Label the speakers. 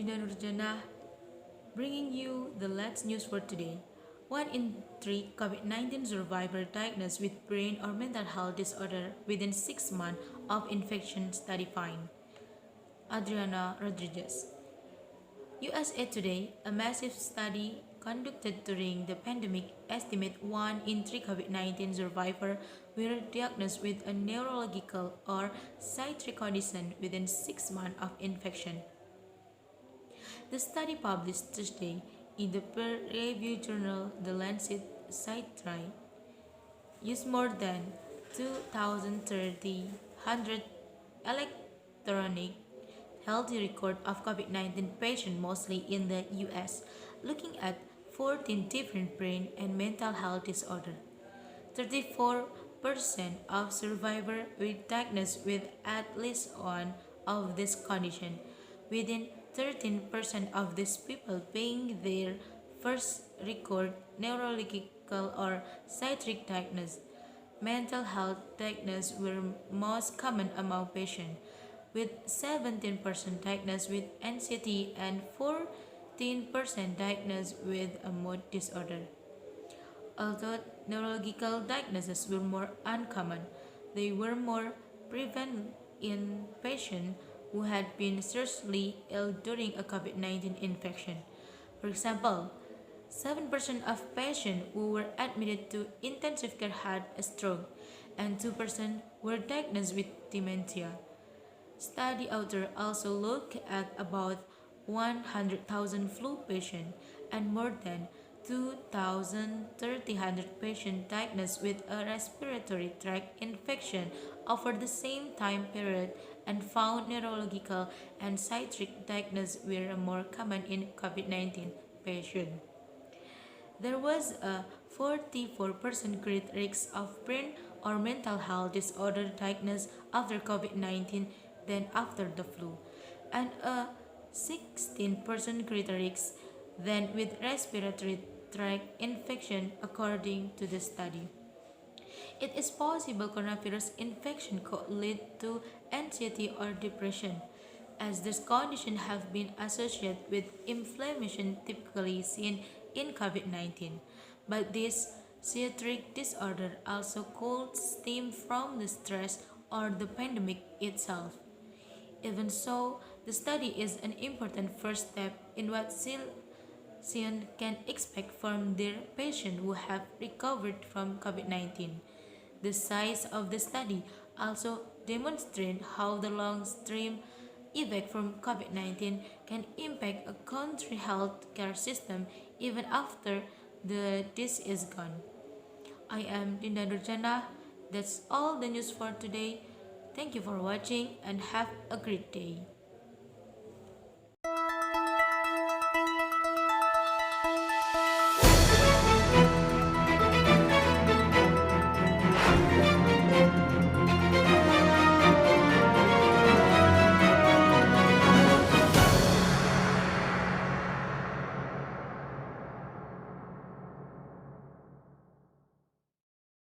Speaker 1: Dinda Nurjana, bringing you the latest news for today. 1 in 3 COVID-19 survivor diagnosed with brain or mental health disorder within 6 months of infection study find. Adriana Rodriguez. USA Today, a massive study conducted during the pandemic, estimate 1 in 3 COVID-19 survivors were diagnosed with a neurological or psychiatric condition within 6 months of infection. The study, published Tuesday in the peer-reviewed journal The Lancet Psychiatry, used more than 2,300 electronic health records of COVID-19 patients, mostly in the US, looking at 14 different brain and mental health disorders. 34% of survivors were diagnosed with at least one of these conditions, within 13% of these people being their first record neurological or psychiatric diagnosis. Mental health diagnoses were most common among patients, with 17% diagnosed with anxiety and 14% diagnosed with a mood disorder. Although neurological diagnoses were more uncommon, they were more prevalent in patients who had been seriously ill during a COVID-19 infection. For example, 7% of patients who were admitted to intensive care had a stroke, and 2% were diagnosed with dementia. Study authors also looked at about 100,000 flu patients and more than 2,300 patients diagnosed with a respiratory tract infection over the same time period and found neurological and psychiatric diagnoses were more common in COVID-19 patients. There was a 44% greater risk of brain or mental health disorder diagnosed after COVID-19 than after the flu, and a 16% greater risk than with respiratory tract infection, according to the study. It is possible coronavirus infection could lead to anxiety or depression, as these conditions have been associated with inflammation typically seen in COVID-19. But this psychiatric disorder also could stem from the stress or the pandemic itself. Even so, the study is an important first step in what clinicians can expect from their patients who have recovered from COVID-19. The size of the study also demonstrates how the long-term effect from COVID-19 can impact a country's healthcare system even after the disease is gone. I am Dinda Durjana. That's all the news for today. Thank you for watching and have a great day.